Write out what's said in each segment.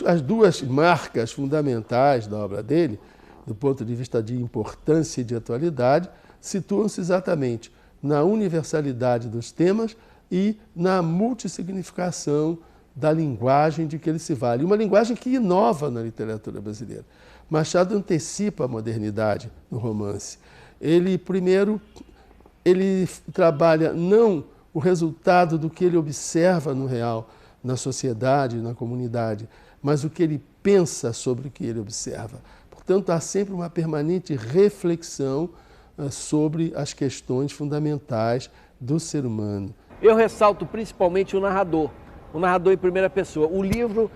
As duas marcas fundamentais da obra dele, do ponto de vista de importância e de atualidade, situam-se exatamente na universalidade dos temas e na multissignificação da linguagem de que ele se vale. Uma linguagem que inova na literatura brasileira. Machado antecipa a modernidade no romance. Ele, primeiro, ele trabalha não o resultado do que ele observa no real, na sociedade, na comunidade, mas o que ele pensa sobre o que ele observa. Portanto, há sempre uma permanente reflexão sobre as questões fundamentais do ser humano. Eu ressalto principalmente o narrador em primeira pessoa. O livro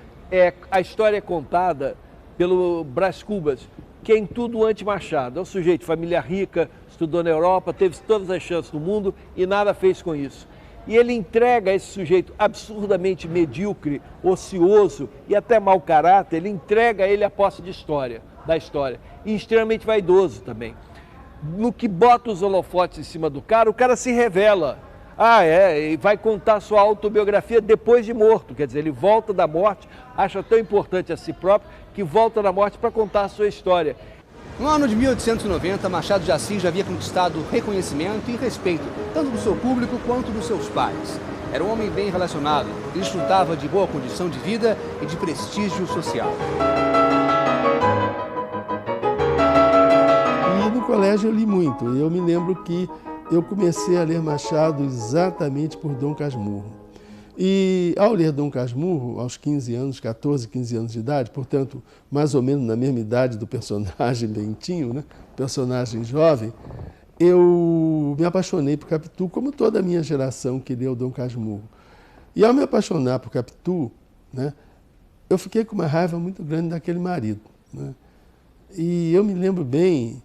a história é contada pelo Brás Cubas, que é em tudo anti-Machado. É um sujeito, família rica, estudou na Europa, teve todas as chances do mundo e nada fez com isso. E ele entrega a esse sujeito absurdamente medíocre, ocioso e até mau caráter, ele entrega a ele a posse da história, e extremamente vaidoso também. No que bota os holofotes em cima do cara, o cara se revela. E vai contar sua autobiografia depois de morto, quer dizer, ele volta da morte, acha tão importante a si próprio, que volta da morte para contar a sua história. No ano de 1890, Machado de Assis já havia conquistado reconhecimento e respeito, tanto do seu público quanto dos seus pares. Era um homem bem relacionado, e desfrutava de boa condição de vida e de prestígio social. E no colégio eu li muito. Eu me lembro que eu comecei a ler Machado exatamente por Dom Casmurro. E ao ler Dom Casmurro, aos 15 anos, 14, 15 anos de idade, portanto, mais ou menos na mesma idade do personagem Bentinho, né? Personagem jovem, eu me apaixonei por Capitu, como toda a minha geração que leu Dom Casmurro. E ao me apaixonar por Capitu, né, eu fiquei com uma raiva muito grande daquele marido, né? E eu me lembro bem,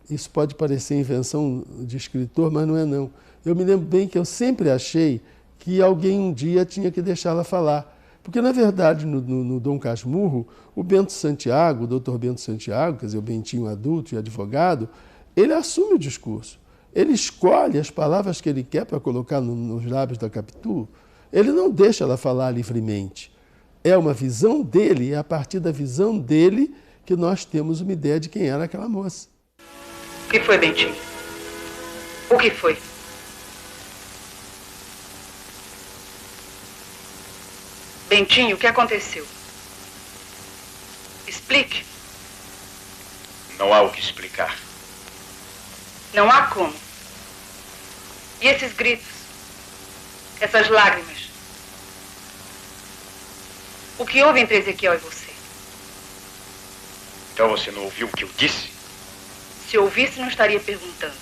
isso pode parecer invenção de escritor, mas não é não. Eu me lembro bem que eu sempre achei que alguém um dia tinha que deixá-la falar. Porque, na verdade, no Dom Casmurro, o Bento Santiago, o doutor Bento Santiago, quer dizer, o Bentinho adulto e advogado, ele assume o discurso. Ele escolhe as palavras que ele quer para colocar nos lábios da Capitu. Ele não deixa ela falar livremente. É uma visão dele, é a partir da visão dele que nós temos uma ideia de quem era aquela moça. O que foi, Bentinho? O que foi? Bentinho, o que aconteceu? Explique. Não há o que explicar. Não há como. E esses gritos? Essas lágrimas? O que houve entre Ezequiel e você? Então você não ouviu o que eu disse? Se ouvisse, não estaria perguntando.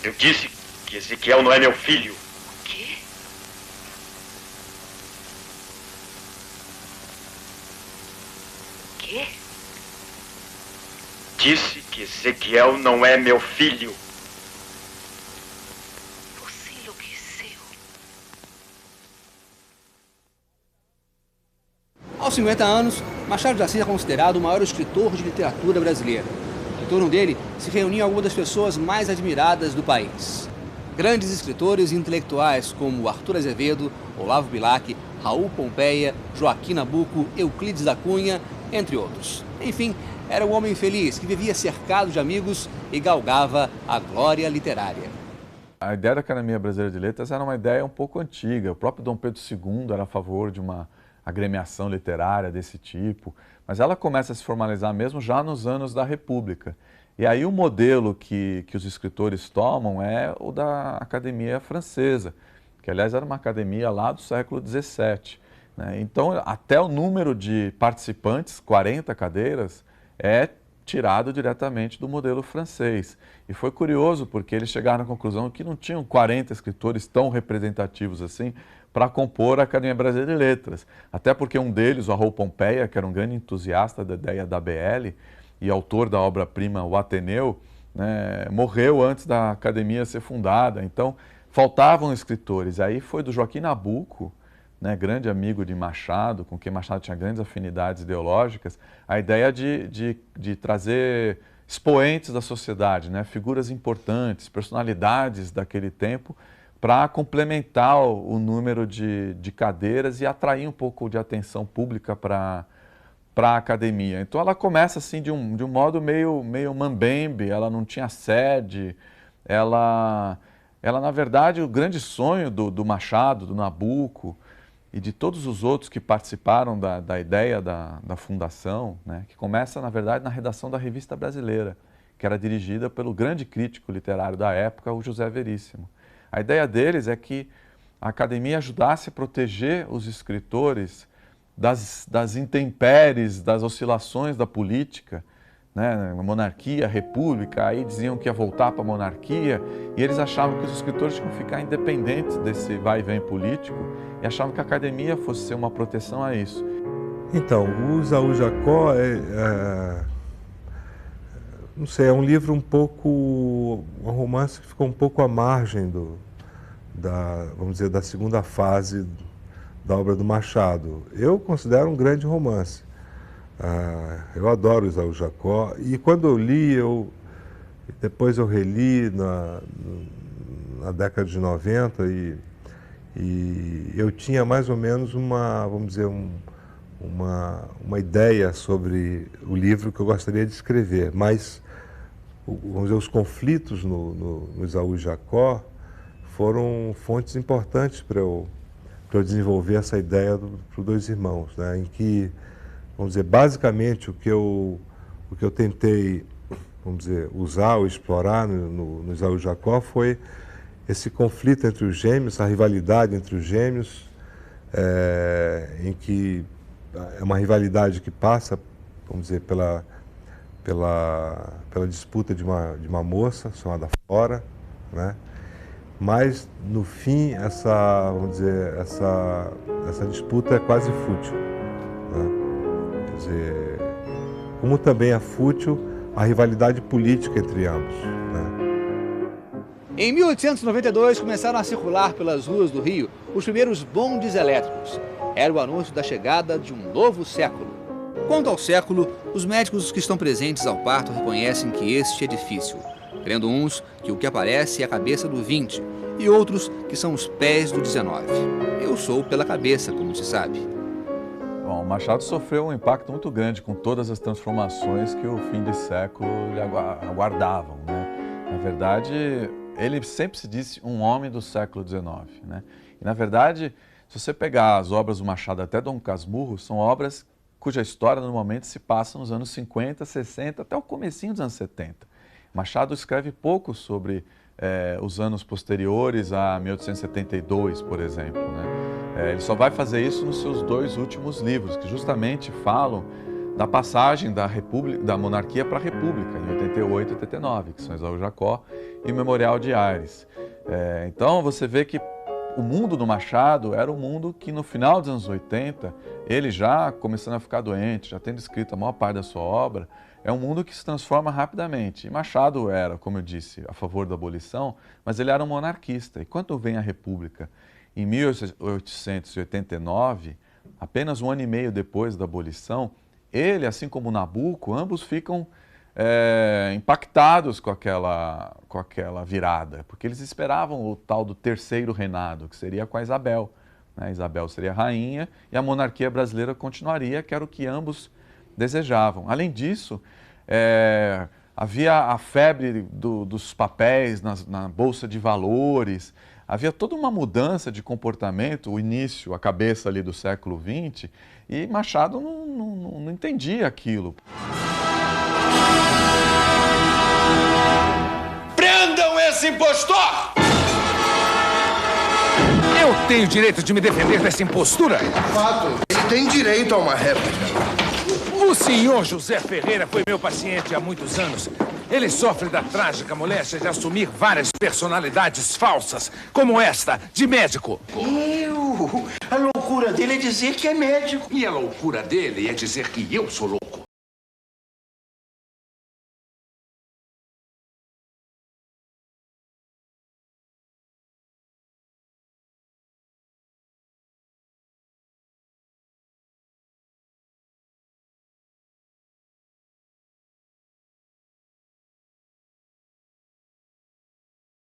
Eu disse que Ezequiel não é meu filho. O quê? Quê? Disse que Ezequiel não é meu filho. Você enlouqueceu. Aos 50 anos, Machado de Assis é considerado o maior escritor de literatura brasileira. Em torno dele se reuniam algumas das pessoas mais admiradas do país. Grandes escritores e intelectuais como Arthur Azevedo, Olavo Bilac, Raul Pompeia, Joaquim Nabuco, Euclides da Cunha, entre outros. Enfim, era um homem feliz que vivia cercado de amigos e galgava a glória literária. A ideia da Academia Brasileira de Letras era uma ideia um pouco antiga. O próprio Dom Pedro II era a favor de uma agremiação literária desse tipo, mas ela começa a se formalizar mesmo já nos anos da República. E aí o modelo que os escritores tomam é o da Academia Francesa, que aliás era uma academia lá do século XVII. Né? Então até o número de participantes, 40 cadeiras, é tirado diretamente do modelo francês. E foi curioso porque eles chegaram à conclusão que não tinham 40 escritores tão representativos assim para compor a Academia Brasileira de Letras. Até porque um deles, o Raul Pompeia, que era um grande entusiasta da ideia da BL e autor da obra-prima O Ateneu, né, morreu antes da academia ser fundada. Então, faltavam escritores. Aí foi do Joaquim Nabuco, né, grande amigo de Machado, com quem Machado tinha grandes afinidades ideológicas, a ideia de trazer expoentes da sociedade, né? Figuras importantes, personalidades daquele tempo, para complementar o número de cadeiras e atrair um pouco de atenção pública para a academia. Então ela começa assim de um modo meio mambembe, ela não tinha sede, ela na verdade, o grande sonho do Machado, do Nabuco e de todos os outros que participaram da ideia da fundação, né? Que começa na verdade na redação da Revista Brasileira, que era dirigida pelo grande crítico literário da época, o José Veríssimo. A ideia deles é que a academia ajudasse a proteger os escritores das intempéries, das oscilações da política, né? Monarquia, república, aí diziam que ia voltar para a monarquia, e eles achavam que os escritores tinham que ficar independentes desse vai e vem político, e achavam que a academia fosse ser uma proteção a isso. Então, o Isaú Jacó não sei, é um livro um romance que ficou um pouco à margem vamos dizer, da segunda fase da obra do Machado. Eu considero um grande romance. Eu adoro o Isaú Jacó, e quando eu li, depois eu reli na década de 90, e eu tinha mais ou menos vamos dizer, uma ideia sobre o livro que eu gostaria de escrever, mas vamos dizer, os conflitos no Isaú Jacó foram fontes importantes para eu desenvolver essa ideia para os Dois Irmãos, né? Em que, vamos dizer, basicamente o que eu tentei, vamos dizer, usar ou explorar no Isaú Jacó foi esse conflito entre os gêmeos, a rivalidade entre os gêmeos, em que é uma rivalidade que passa, vamos dizer, pela disputa de uma moça chamada Flora, né? Mas no fim vamos dizer, essa disputa é quase fútil, né? Quer dizer, como também é fútil a rivalidade política entre ambos, né? Em 1892 começaram a circular pelas ruas do Rio os primeiros bondes elétricos. Era o anúncio da chegada de um novo século. Quanto ao século, os médicos que estão presentes ao parto reconhecem que este é difícil, crendo uns que o que aparece é a cabeça do 20 e outros que são os pés do 19. Eu sou pela cabeça, como se sabe. Bom, o Machado sofreu um impacto muito grande com todas as transformações que o fim de século lhe aguardavam, né? Na verdade, ele sempre se disse um homem do século XIX, né? E, na verdade, se você pegar as obras do Machado até Dom Casmurro, são obras cuja história normalmente se passa nos anos 50, 60, até o comecinho dos anos 70. Machado escreve pouco sobre os anos posteriores a 1872, por exemplo, né? Ele só vai fazer isso nos seus 2 últimos livros, que justamente falam da passagem da monarquia para a república, em 88 e 89, que são Isaú Jacó e Memorial de Aires. Então você vê que o mundo do Machado era um mundo que no final dos anos 80, ele já começando a ficar doente, já tendo escrito a maior parte da sua obra, é um mundo que se transforma rapidamente. E Machado era, como eu disse, a favor da abolição, mas ele era um monarquista. E quando vem a República, em 1889, apenas 1 ano e meio depois da abolição, ele, assim como Nabuco, ambos ficam impactados com aquela virada, porque eles esperavam o tal do terceiro reinado, que seria com a Isabel, né? Isabel seria rainha e a monarquia brasileira continuaria, que era o que ambos desejavam. Além disso, havia a febre dos papéis na Bolsa de Valores, havia toda uma mudança de comportamento, o início, a cabeça ali do século XX, e Machado não entendia aquilo. Prendam esse impostor! Eu tenho direito de me defender dessa impostura? Fato, ele tem direito a uma réplica. O senhor José Ferreira foi meu paciente há muitos anos. Ele sofre da trágica moléstia de assumir várias personalidades falsas, como esta, de médico. A loucura dele é dizer que é médico. E a loucura dele é dizer que eu sou louco.